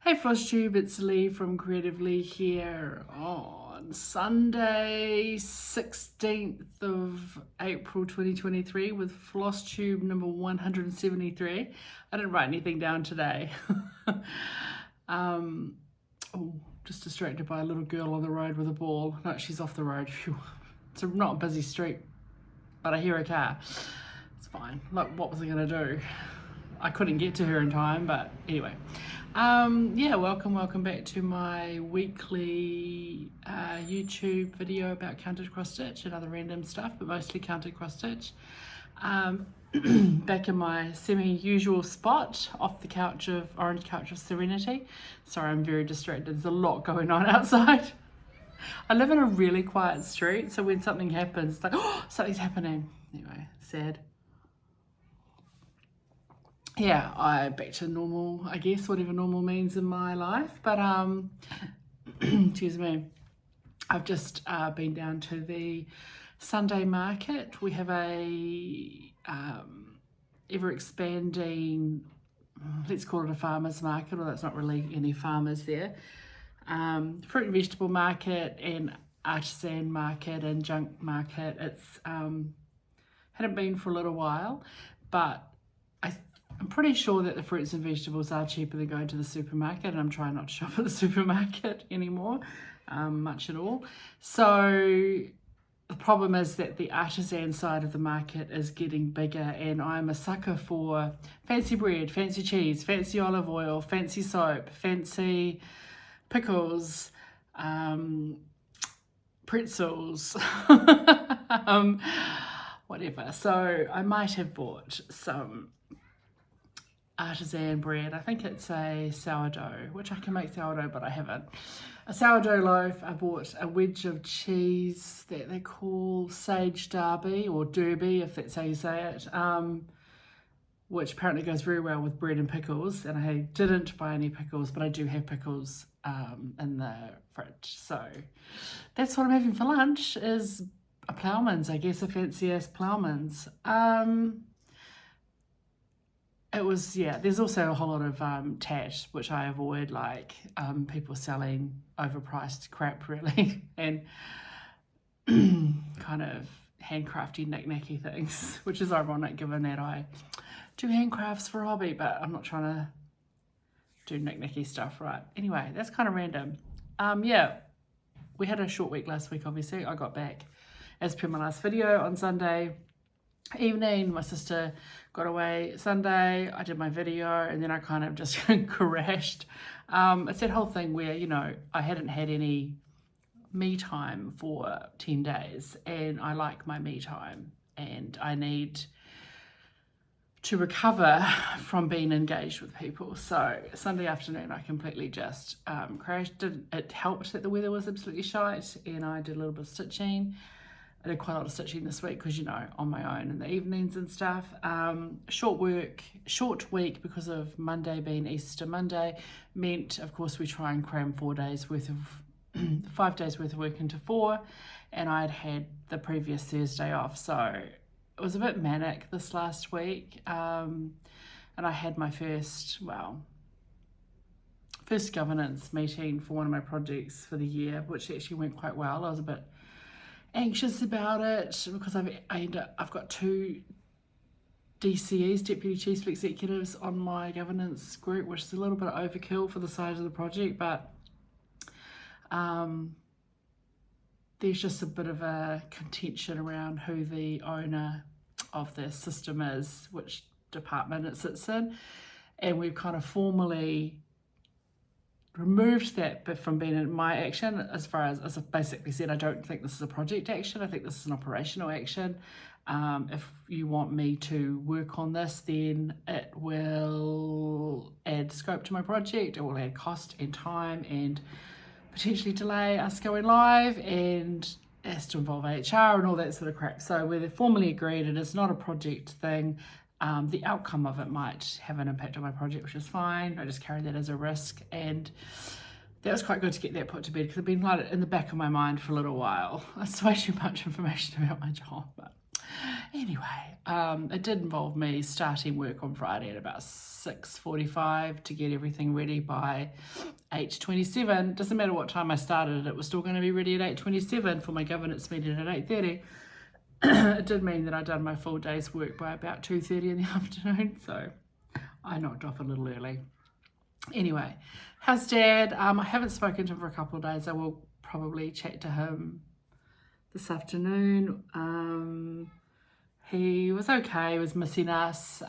Hey FLOSSTUBE, it's Leigh from Creative Leigh here on Sunday 16th of April 2023 with FLOSSTUBE number 173. I didn't write anything down today. Just distracted by a little girl on the road with a ball. No, she's off the road. Phew. It's not a busy street, but I hear a car. It's fine. Look, what was I going to do? I couldn't get to her in time, but anyway. Yeah, welcome back to my weekly YouTube video about counted cross stitch and other random stuff, but mostly counted cross stitch. Back in my semi-usual spot off the couch of orange couch of serenity. Sorry, I'm very distracted. There's a lot going on outside. I live in a really quiet street, so when something happens, it's like, oh, something's happening. Anyway, sad. Yeah, back to normal, I guess, whatever normal means in my life. But excuse me, I've just been down to the Sunday market. We have a ever expanding, let's call it a farmer's market, although it's not really any farmers there. Fruit and vegetable market and artisan market and junk market. It's hadn't been for a little while, but I'm pretty sure that the fruits and vegetables are cheaper than going to the supermarket, and I'm trying not to shop at the supermarket anymore, much at all. So the problem is that the artisan side of the market is getting bigger, and I'm a sucker for fancy bread, fancy cheese, fancy olive oil, fancy soap, fancy pickles, pretzels, whatever. So I might have bought some artisan bread. I think it's a sourdough, which I can make sourdough, but I haven't. A sourdough loaf. I bought a wedge of cheese that they call Sage Derby, or Derby, if that's how you say it, which apparently goes very well with bread and pickles. And I didn't buy any pickles, but I do have pickles in the fridge. So that's what I'm having for lunch, is a ploughman's, I guess, a fancy-ass ploughman's. It was, yeah, there's also a whole lot of tat, which I avoid, like people selling overpriced crap, really, and kind of handcrafty, knick-knacky things, which is ironic given that I do handcrafts for a hobby, but I'm not trying to do knick-knacky stuff, right? Anyway, that's kind of random. Yeah, we had a short week last week, obviously. I got back, as per my last video, on Sunday evening. My sister got away Sunday. I did my video, and then I kind of just crashed. It's that whole thing where, you know, I hadn't had any me time for 10 days, and I like my me time, and I need to recover from being engaged with people. So Sunday afternoon I completely just crashed. It helped that the weather was absolutely shite, and I did a little bit of stitching. I did quite a lot of stitching this week because, you know, on my own in the evenings and stuff. Short week because of Monday being Easter Monday meant, of course, we try and cram 5 days worth of work into 4, and I'd had the previous Thursday off, so it was a bit manic this last week. And I had my first governance meeting for one of my projects for the year, which actually went quite well. I was a bit anxious about it because I've got 2 DCEs, Deputy Chief Executives, on my governance group, which is a little bit overkill for the size of the project, but there's just a bit of a contention around who the owner of the system is, which department it sits in, and we've kind of formally removed that bit from being in my action, as far as I've basically said, I don't think this is a project action, I think this is an operational action. If you want me to work on this, then it will add scope to my project, it will add cost and time and potentially delay us going live, and it has to involve HR and all that sort of crap. So we've formally agreed it is not a project thing. The outcome of it might have an impact on my project, which is fine. I just carry that as a risk, and that was quite good to get that put to bed because it's been like in the back of my mind for a little while. It's way too much information about my job, but Anyway, it did involve me starting work on Friday at about 6:45 to get everything ready by 8:27. Doesn't matter what time I started, it was still going to be ready at 8:27 for my governance meeting at 8:30. It did mean that I'd done my full day's work by about 2:30 in the afternoon, so I knocked off a little early. Anyway, how's Dad? I haven't spoken to him for a couple of days. I will probably chat to him this afternoon. He was okay. He was missing us.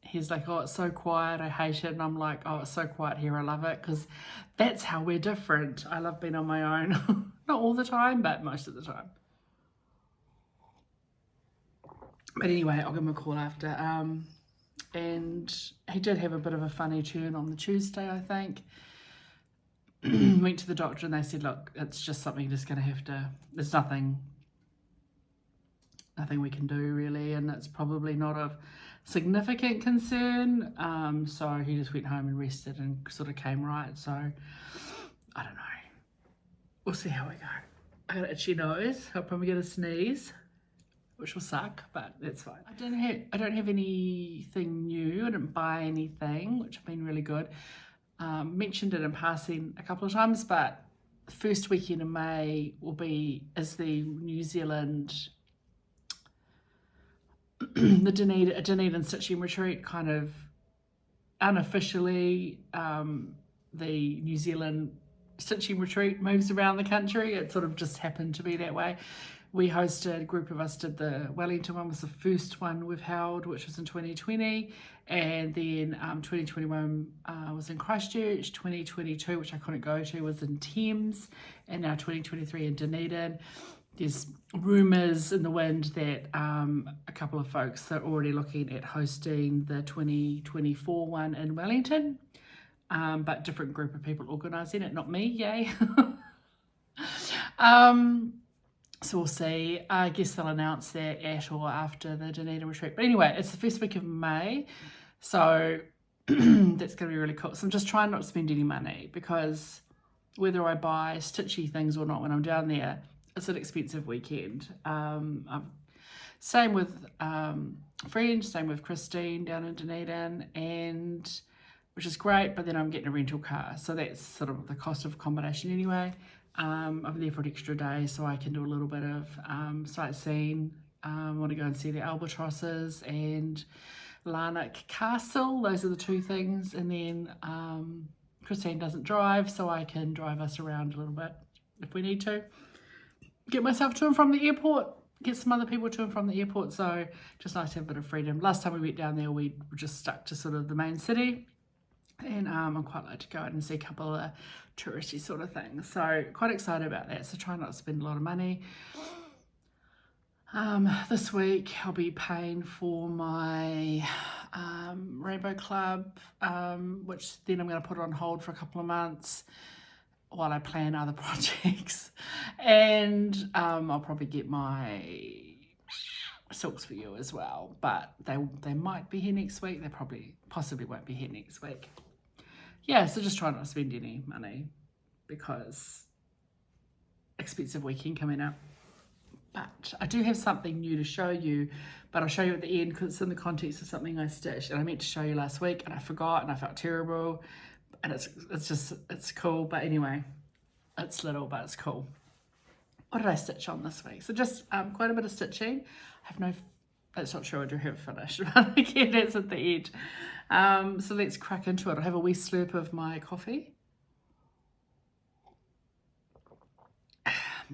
He's like, oh, it's so quiet, I hate it. And I'm like, oh, it's so quiet here, I love it, because that's how we're different. I love being on my own. Not all the time, but most of the time. But anyway, I'll give him a call after. And he did have a bit of a funny turn on the Tuesday, I think. Went to the doctor and they said, look, it's just something you're just going to have to, there's nothing we can do really, and it's probably not of significant concern. So he just went home and rested and sort of came right. So I don't know. We'll see how we go. I got an itchy nose. I'll probably get a sneeze, which will suck, but that's fine. I don't have anything new. I didn't buy anything, which have been really good. Mentioned it in passing a couple of times, but the first weekend in May is the New Zealand the Dunedin Stitching Retreat, kind of unofficially. The New Zealand Stitching Retreat moves around the country. It sort of just happened to be that way. We hosted, a group of us did the Wellington one, was the first one we've held, which was in 2020. And then 2021 was in Christchurch. 2022, which I couldn't go to, was in Thames. And now 2023 in Dunedin. There's rumours in the wind that a couple of folks are already looking at hosting the 2024 one in Wellington. But different group of people organising it, not me, yay. So we'll see. I guess they'll announce that at or after the Dunedin retreat. But anyway, it's the first week of May, so that's going to be really cool. So I'm just trying not to spend any money, because whether I buy stitchy things or not when I'm down there, it's an expensive weekend. Same with friends, same with Christine down in Dunedin, and which is great, but then I'm getting a rental car, so that's sort of the cost of accommodation anyway. I'm there for an extra day, so I can do a little bit of sightseeing. I want to go and see the albatrosses and Larnac Castle. Those are the two things. And then Christine doesn't drive, so I can drive us around a little bit if we need to. Get myself to and from the airport, get some other people to and from the airport, so just nice to have a bit of freedom. Last time we went down there, we were just stuck to sort of the main city. And I'm quite like to go out and see a couple of touristy sort of things. So quite excited about that. So try not to spend a lot of money. This week I'll be paying for my Rainbow Club, which then I'm going to put on hold for a couple of months while I plan other projects. And I'll probably get my Silks for You as well. But they might be here next week. They possibly won't be here next week. Yeah, so just try not to spend any money, because expensive weekend coming up. But I do have something new to show you, but I'll show you at the end because it's in the context of something I stitched, and I meant to show you last week and I forgot and I felt terrible, and it's cool. But anyway, it's little but it's cool. What did I stitch on this week? So just quite a bit of stitching. I have no, that's not true, I do have it finished, but again, that's at the end. So let's crack into it. I'll have a wee slurp of my coffee.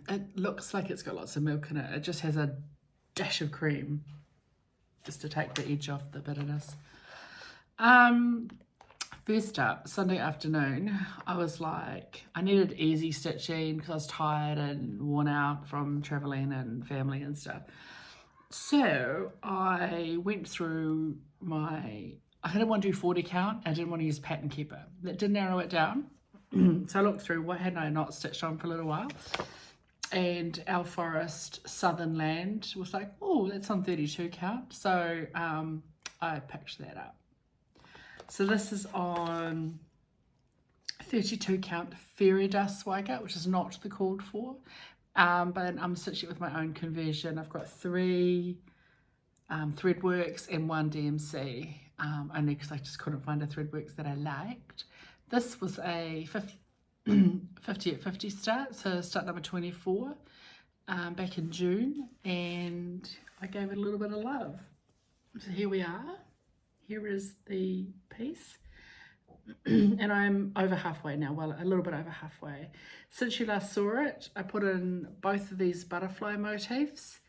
It looks like it's got lots of milk in it. It just has a dash of cream just to take the edge off the bitterness. First up, Sunday afternoon, I was like, I needed easy stitching because I was tired and worn out from traveling and family and stuff. So I went through I didn't want to do 40 count. I didn't want to use Pattern Keeper. That did narrow it down. So I looked through what hadn't I not stitched on for a little while. And our Forest Southern Land was like, oh, that's on 32 count. So I picked that up. So this is on 32 count Fairy Dust Zweigart, which is not the called for. But I'm stitching it with my own conversion. I've got 3 Threadworks and one DMC, only because I just couldn't find a Threadworks that I liked. This was a 50 at 50 start, so start number 24, back in June, and I gave it a little bit of love. So here we are. Here is the piece. And I'm over halfway now, well, a little bit over halfway. Since you last saw it, I put in both of these butterfly motifs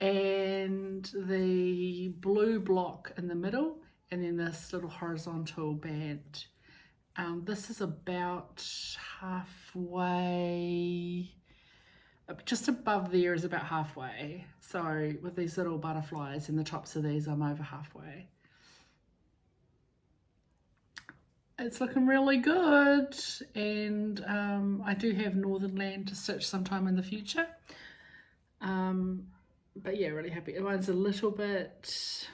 and the blue block in the middle, and then this little horizontal band. This is about halfway, just above there is about halfway. So with these little butterflies and the tops of these, I'm over halfway. It's looking really good, and I do have Northern Land to stitch sometime in the future. But yeah, really happy. Mine's a little bit,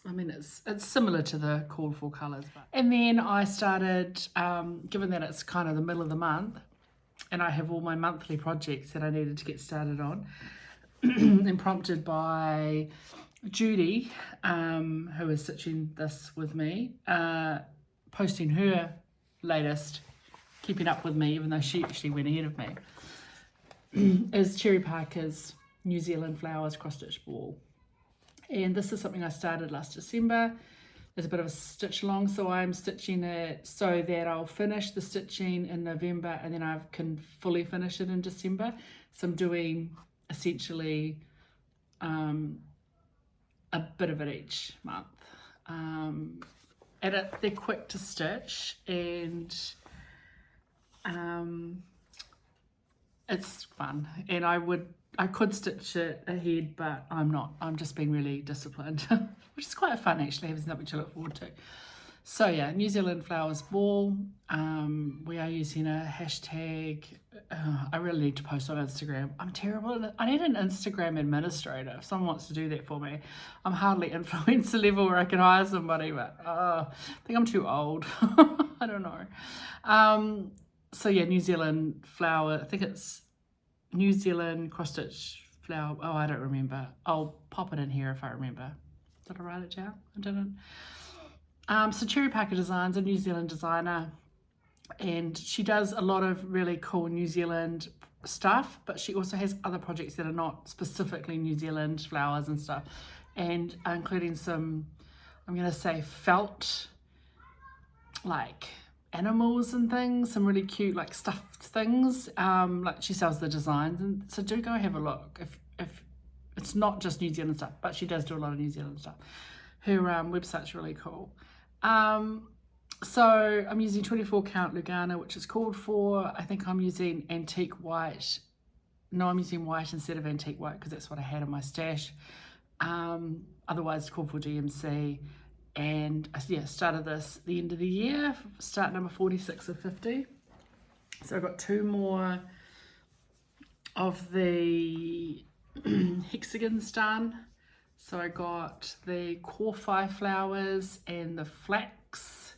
I mean, it's similar to the called for colours. And then I started, given that it's kind of the middle of the month, and I have all my monthly projects that I needed to get started on, and prompted by Judy, who is stitching this with me, posting her latest, keeping up with me, even though she actually went ahead of me, is Cherry Parker's New Zealand Flowers cross-stitch ball. And this is something I started last December. There's a bit of a stitch along, so I'm stitching it so that I'll finish the stitching in November, and then I can fully finish it in December. So I'm doing essentially a bit of it each month. And they're quick to stitch, and it's fun. And I could stitch it ahead, but I'm not. I'm just being really disciplined, which is quite fun actually, having something to look forward to. So yeah, New Zealand Flowers Ball. We are using a hashtag. I really need to post on Instagram. I'm terrible. I need an Instagram administrator. If someone wants to do that for me. I'm hardly influencer level where I can hire somebody, but I think I'm too old. I don't know. So yeah, New Zealand flower. I think it's New Zealand cross stitch flower. Oh, I don't remember. I'll pop it in here if I remember. Did I write it down? I didn't. So Cherry Parker Designs, a New Zealand designer, and she does a lot of really cool New Zealand stuff, but she also has other projects that are not specifically New Zealand flowers and stuff, and including some, I'm going to say felt, like animals and things, some really cute like stuffed things, like she sells the designs, and so do go have a look if it's not just New Zealand stuff, but she does do a lot of New Zealand stuff. Her website's really cool. So I'm using 24 count Lugana, which is called for. I think I'm using antique white. No, I'm using white instead of antique white because that's what I had in my stash. Otherwise it's called for DMC. And yeah, started this at the end of the year, start number 46 of 50. So I've got two more of the hexagons done. So I got the Corfi flowers and the flax.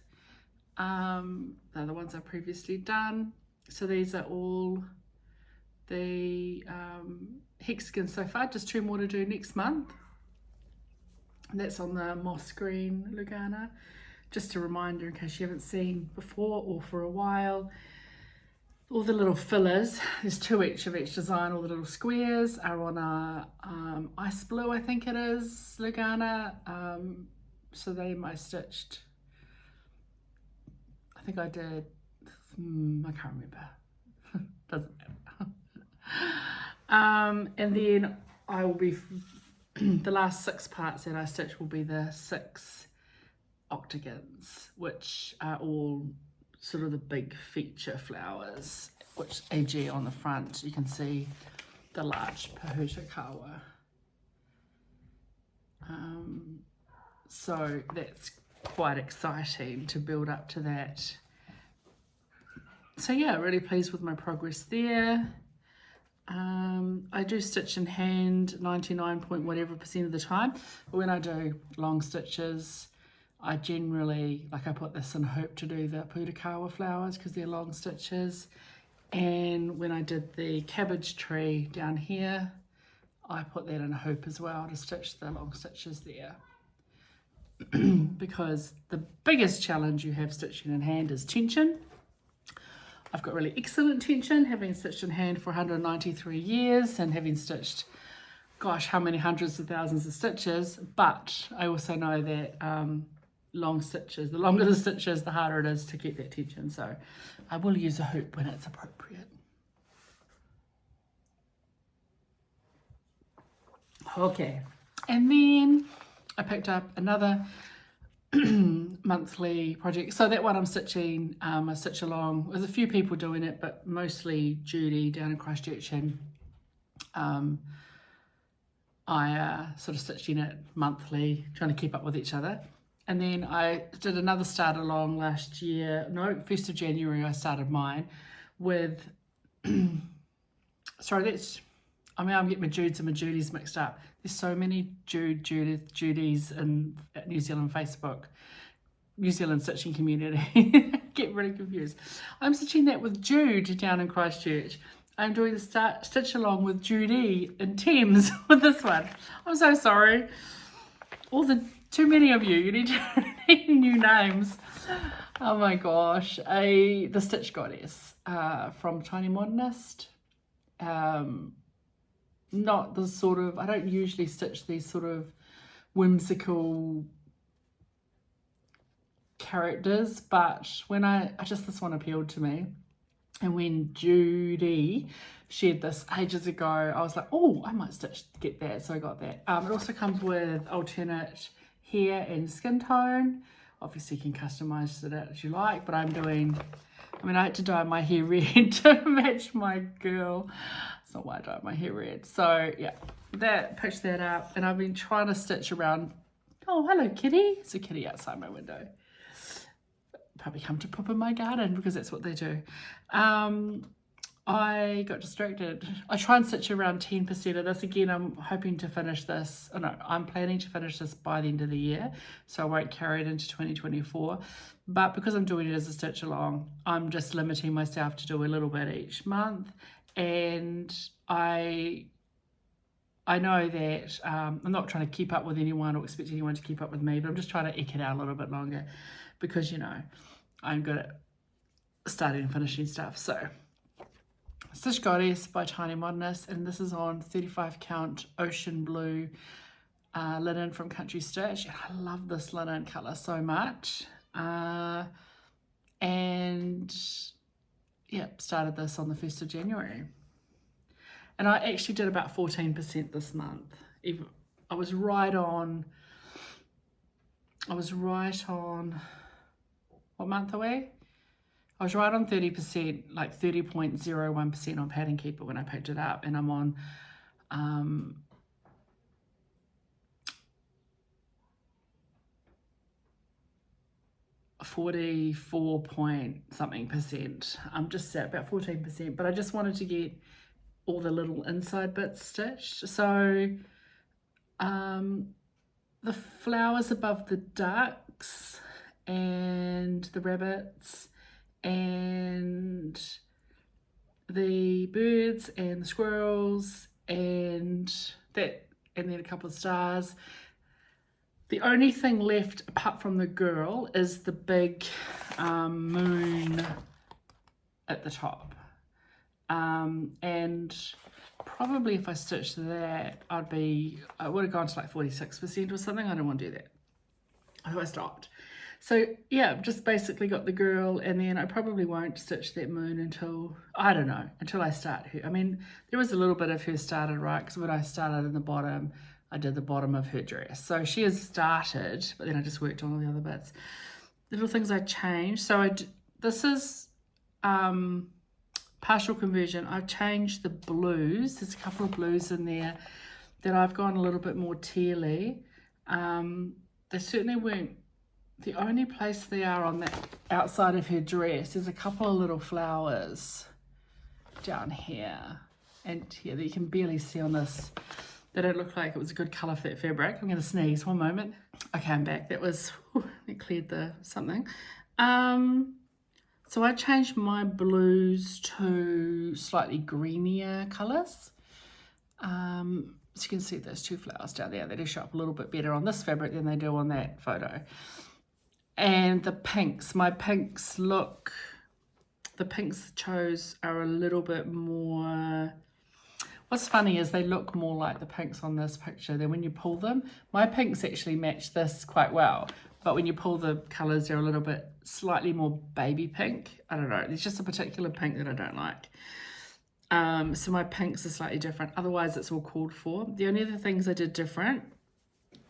They're the ones I've previously done. So these are all the hexagons so far, just two more to do next month. And that's on the moss green Lugana. Just a reminder in case you haven't seen before or for a while. All the little fillers, there's two each of each design, all the little squares are on a ice blue, I think it is, Lugana. So they I stitched, I think I did, I can't remember, doesn't matter. And then I will be, the last 6 parts that I stitch will be the 6 octagons, which are all sort of the big feature flowers, which AG on the front, you can see the large Pahuta kawa. So that's quite exciting to build up to that. So yeah, really pleased with my progress there. I do stitch in hand 99.whatever% of the time, but when I do long stitches, I generally, like I put this in hoop to do the Putakawa flowers because they're long stitches. And when I did the cabbage tree down here, I put that in a hoop as well to stitch the long stitches there. Because the biggest challenge you have stitching in hand is tension. I've got really excellent tension, having stitched in hand for 193 years and having stitched, gosh, how many hundreds of thousands of stitches. But I also know that long stitches, the longer the stitches, the harder it is to get that tension. So I will use a hoop when it's appropriate. Okay, and then I picked up another monthly project. So that one I'm stitching, I stitch along. There's a few people doing it, but mostly Judy down in Christchurch, and I sort of stitching it monthly, trying to keep up with each other. And then I did another start along last year. No, 1st of January I started mine with, sorry, that's, I mean, I'm getting my Judes and my Judys mixed up. There's so many Judys in New Zealand Facebook, New Zealand stitching community. Get really confused. I'm stitching that with Jude down in Christchurch. I'm doing the stitch along with Judy in Thames with this one. I'm so sorry. Too many of you. You need to need new names. Oh my gosh. The Stitch Goddess from Tiny Modernist. Not the sort of, I don't usually stitch these sort of whimsical characters, but when this one appealed to me. And when Judy shared this ages ago, I was like, oh, I might get that. So I got that. It also comes with alternate hair and skin tone. Obviously you can customize it as you like, but I had to dye my hair red to match my girl. That's not why I dyed my hair red. So yeah, picked that up, and I've been trying to stitch around. Oh, hello kitty. It's a kitty outside my window. Probably come to poop in my garden because that's what they do. I got distracted. I try and stitch around 10% of this. Again, I'm hoping to finish this. Oh no, I'm planning to finish this by the end of the year, so I won't carry it into 2024. But because I'm doing it as a stitch along, I'm just limiting myself to do a little bit each month. And I know that I'm not trying to keep up with anyone or expect anyone to keep up with me, but I'm just trying to eke it out a little bit longer because, you know, I'm good at starting and finishing stuff. So, Stitch Goddess by Tiny Modernist, and this is on 35 count ocean blue linen from Country Stitch. And I love this linen colour so much. And yeah, started this on the 1st of January. And I actually did about 14% this month. I was right on, what month away? I was right on 30%, like 30.01% on Pattern Keeper when I picked it up, and I'm on 44 point something percent. I'm just at about 14%, but I just wanted to get all the little inside bits stitched. So the flowers above the ducks and the rabbits and the birds and the squirrels and then a couple of stars. The only thing left apart from the girl is the big moon at the top. And probably if I stitched that, I would have gone to like 46% or something. I don't want to do that. So I stopped. So yeah, just basically got the girl, and then I probably won't stitch that moon until, I don't know, until I start her. I mean, there was a little bit of her started, right? Because when I started in the bottom, I did the bottom of her dress. So she has started, but then I just worked on all the other bits. Little things I changed. So this is partial conversion. I've changed the blues. There's a couple of blues in there that I've gone a little bit more tealy. They certainly weren't the only place they are on that outside of her dress. There's a couple of little flowers down here and here that you can barely see on this. They don't look like it was a good colour for that fabric. I'm going to sneeze. One moment. Okay, I'm back. It cleared the something. So I changed my blues to slightly greenier colours. So you can see those two flowers down there. They do show up a little bit better on this fabric than they do on that photo. And the pinks, the pinks chose are a little bit more, what's funny is they look more like the pinks on this picture than when you pull them. My pinks actually match this quite well, but when you pull the colours, they're a little bit slightly more baby pink. I don't know, there's just a particular pink that I don't like. So my pinks are slightly different. Otherwise, it's all called for. The only other things I did different,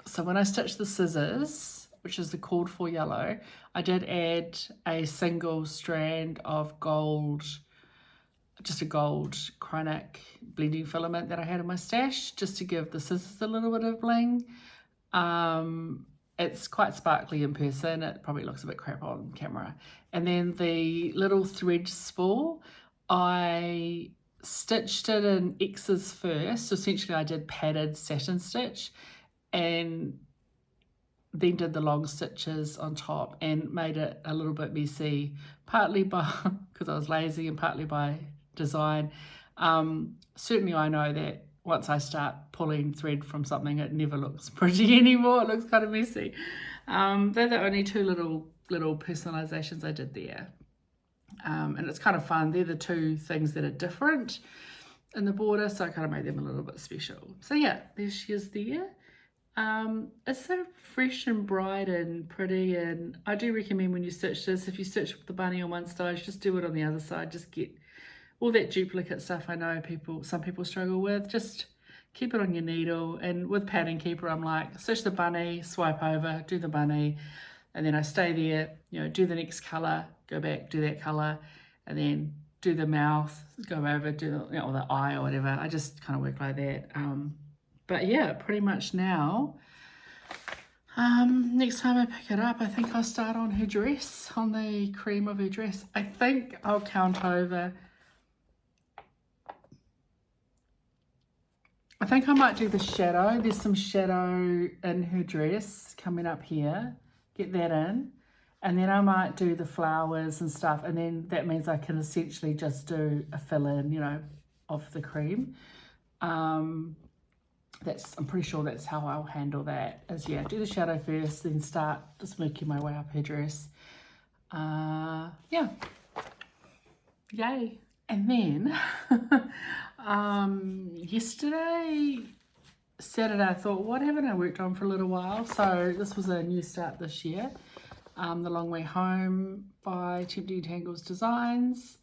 so when I stitched the scissors, which is the called for yellow, I did add a single strand of gold, just a gold chronic blending filament that I had in my stash, just to give the scissors a little bit of bling. It's quite sparkly in person. It probably looks a bit crap on camera. And then the little thread spool, I stitched it in X's first. So essentially I did padded satin stitch and then did the long stitches on top and made it a little bit messy, partly by because I was lazy and partly by design. Certainly I know that once I start pulling thread from something, it never looks pretty anymore. It looks kind of messy. They're the only two little personalizations I did there. And it's kind of fun. They're the two things that are different in the border, so I kind of made them a little bit special. So yeah, there she is there. It's so fresh and bright and pretty, and I do recommend when you stitch this, if you stitch the bunny on one side, just do it on the other side. Just get all that duplicate stuff I know some people struggle with. Just keep it on your needle, and with Pattern Keeper I'm like, stitch the bunny, swipe over, do the bunny, and then I stay there, you know, do the next colour, go back, do that colour, and then do the mouth, go over, do the, you know, the eye or whatever. I just kind of work like that. But yeah, pretty much now, next time I pick it up, I think I'll start on her dress, on the cream of her dress. I think I'll count over. I think I might do the shadow. There's some shadow in her dress coming up here. Get that in. And then I might do the flowers and stuff. And then that means I can essentially just do a fill-in, you know, of the cream. I'm pretty sure that's how I'll handle that. Is yeah, do the shadow first, then start just working my way up her dress. Yeah. Yay. And then Saturday, I thought, what haven't I worked on for a little while? So this was a new start this year. The Long Way Home by Tempting Tangles Designs.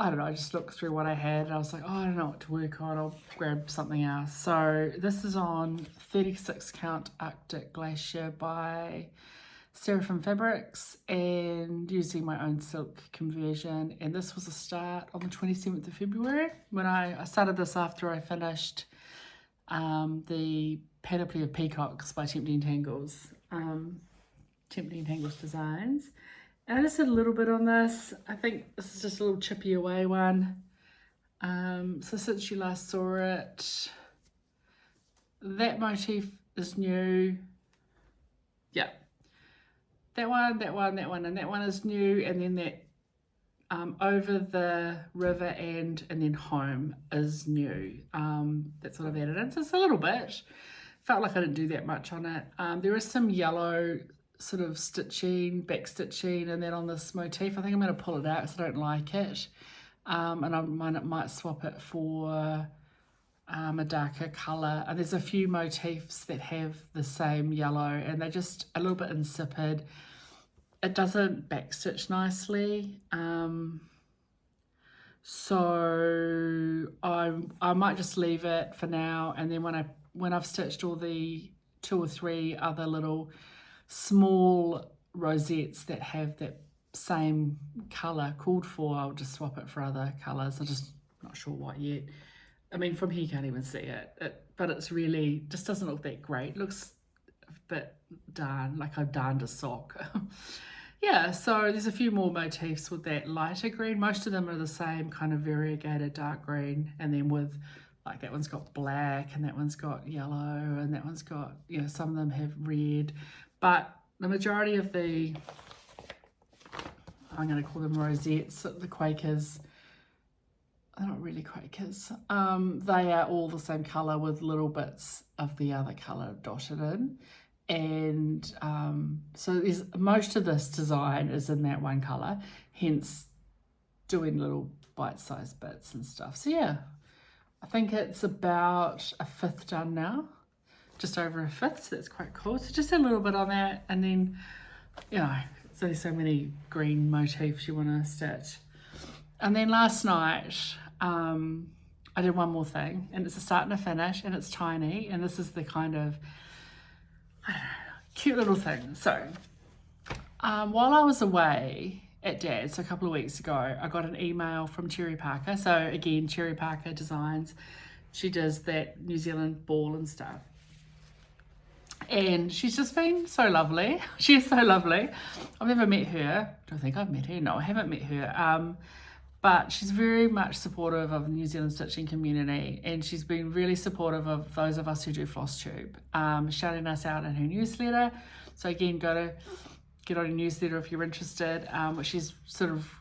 I don't know, I just looked through what I had and I was like, oh, I don't know what to work on, I'll grab something else. So this is on 36 count Arctic Glacier by Seraphim Fabrics and using my own silk conversion. And this was a start on the 27th of February when I started this after I finished the Panoply of Peacocks by Tempting Tangles, Tempting Tangles Designs. And I just did a little bit on this. I think this is just a little chippy away one. So since you last saw it, that motif is new. Yeah. That one, and that one is new. And then that over the river and then home is new. That's what I've added in. So it's a little bit. Felt like I didn't do that much on it. There is some yellow sort of stitching, back stitching, and then on this motif, I think I'm going to pull it out because I don't like it. And I might swap it for a darker colour. And there's a few motifs that have the same yellow and they're just a little bit insipid. It doesn't backstitch nicely. So I might just leave it for now, and then when I've stitched all the 2 or 3 other little small rosettes that have that same colour called for, I'll just swap it for other colours. I'm just not sure what yet. I mean, from here you can't even see it, but it's really just doesn't look that great. It looks a bit darn like I've darned a sock. Yeah, so there's a few more motifs with that lighter green. Most of them are the same kind of variegated dark green, and then with like that one's got black and that one's got yellow and that one's got, you know, some of them have red. But the majority of the, I'm going to call them rosettes, the Quakers, they're not really Quakers. They are all the same colour with little bits of the other colour dotted in. And so there's most of this design is in that one colour, hence doing little bite-sized bits and stuff. So yeah, I think it's about a fifth done now, just over a fifth, so that's quite cool. So just a little bit on that, and then, you know, there's only so many green motifs you want to stitch. And then last night, I did one more thing, and it's a start and a finish, and it's tiny, and this is the kind of, I don't know, cute little thing. So while I was away at Dad's a couple of weeks ago, I got an email from Cherry Parker. So again, Cherry Parker Designs, she does that New Zealand ball and stuff. And she's just been so lovely. She is so lovely. I've never met her. I don't think I've met her. No, I haven't met her. But she's very much supportive of the New Zealand stitching community, and she's been really supportive of those of us who do FLOSSTUBE, shouting us out in her newsletter. So again, go to get on her newsletter if you're interested, which she's sort of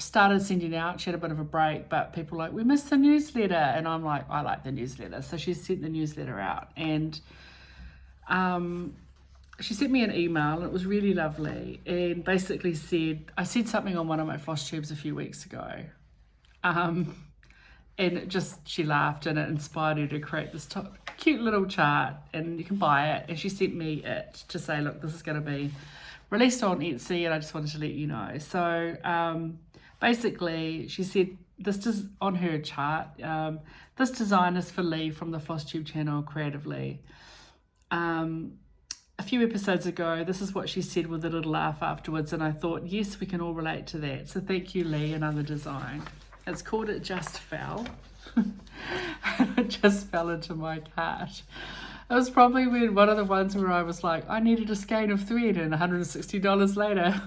started sending out. She had a bit of a break, but people were like, we missed the newsletter, and I'm like, I like the newsletter. So she sent the newsletter out, and she sent me an email, and it was really lovely, and basically said, I said something on one of my FLOSSTUBEs a few weeks ago, and it just, she laughed, and it inspired her to create this cute little chart, and you can buy it. And she sent me it to say, look, this is going to be released on Etsy, and I just wanted to let you know. So basically she said, this is on her chart, this design is for Leigh from the FLOSSTUBE channel, Creatively. A few episodes ago, this is what she said with a little laugh afterwards, and I thought, yes, we can all relate to that. So thank you, Leigh. Another design. It's called It Just Fell. It just fell into my cart. It was probably one of the ones where I was like, I needed a skein of thread, and $160 later.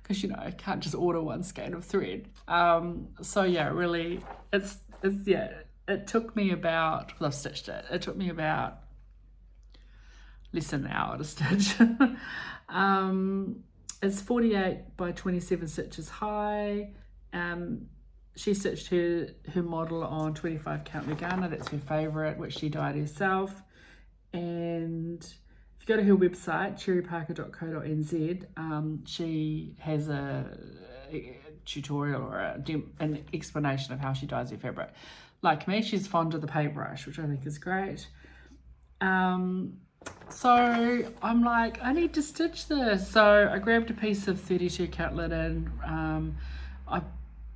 Because, you know, I can't just order one skein of thread. So yeah, really, it's yeah, it took me about, well, I've stitched it. It took me about less than an hour to stitch. It's 48 by 27 stitches high. She stitched her model on 25 count Lugana. That's her favourite, which she dyed herself. And if you go to her website, cherryparker.co.nz, she has a tutorial or an explanation of how she dyes her fabric. Like me, she's fond of the paintbrush, which I think is great. So I'm like, I need to stitch this. So I grabbed a piece of 32 count linen. I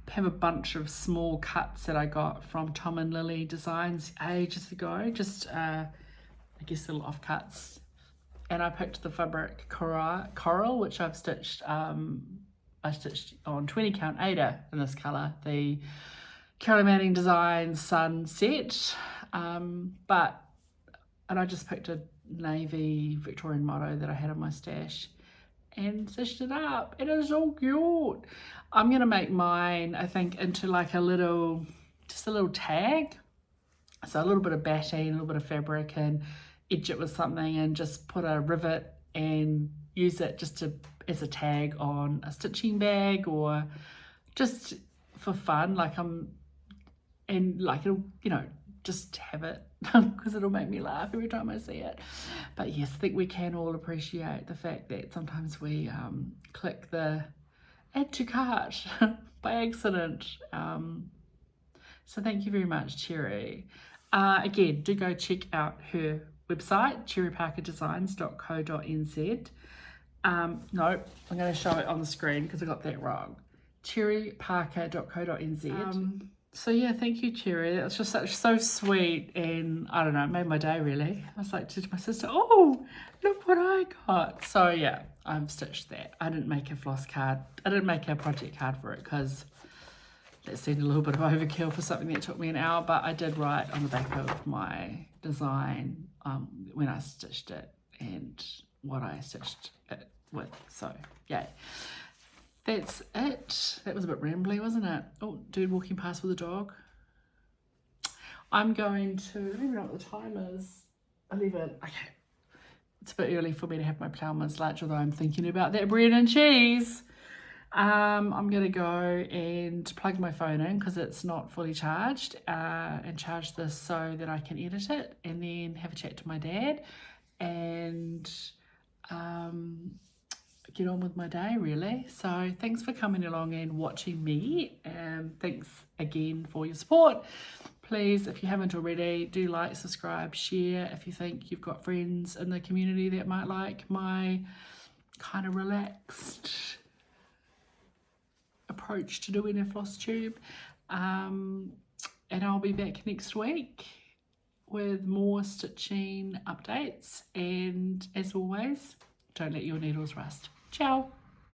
have a bunch of small cuts that I got from Tom and Lily Designs ages ago, just I guess little offcuts. And I picked the fabric Corail, which I've stitched. I stitched on 20 count Ada in this colour, the Carolyn Manning Designs Sunset. And I just picked a navy Victorian motto that I had in my stash and stitched it up. It is so cute. I'm gonna make mine, I think, into like a little tag. So a little bit of batting, a little bit of fabric, and edge it with something, and just put a rivet and use it just as a tag on a stitching bag, or just for fun. It'll, you know, just have it because it'll make me laugh every time I see it. But yes, I think we can all appreciate the fact that sometimes we click the add to cart by accident. So thank you very much, Cherry. Again, do go check out her website, cherryparkerdesigns.co.nz. No, I'm going to show it on the screen because I got that wrong. cherryparker.co.nz. So yeah, thank you, Cherry. That was just so sweet, and I don't know, it made my day really. I was like to my sister, oh, look what I got. So yeah, I've stitched that. I didn't make a floss card. I didn't make a project card for it because that seemed a little bit of overkill for something that took me an hour, but I did write on the back of my design when I stitched it and what I stitched it with. So yeah. That's it. That was a bit rambly, wasn't it? Oh, dude walking past with a dog. I'm going to, I don't even know what the time is. 11. Okay. It's a bit early for me to have my ploughman's lunch, although I'm thinking about that bread and cheese. I'm going to go and plug my phone in because it's not fully charged, and charge this so that I can edit it, and then have a chat to my dad and get on with my day, really. So thanks for coming along and watching me, and thanks again for your support. Please, if you haven't already, do like, subscribe, share if you think you've got friends in the community that might like my kind of relaxed approach to doing a floss tube. And I'll be back next week with more stitching updates, and as always, don't let your needles rust. Ciao.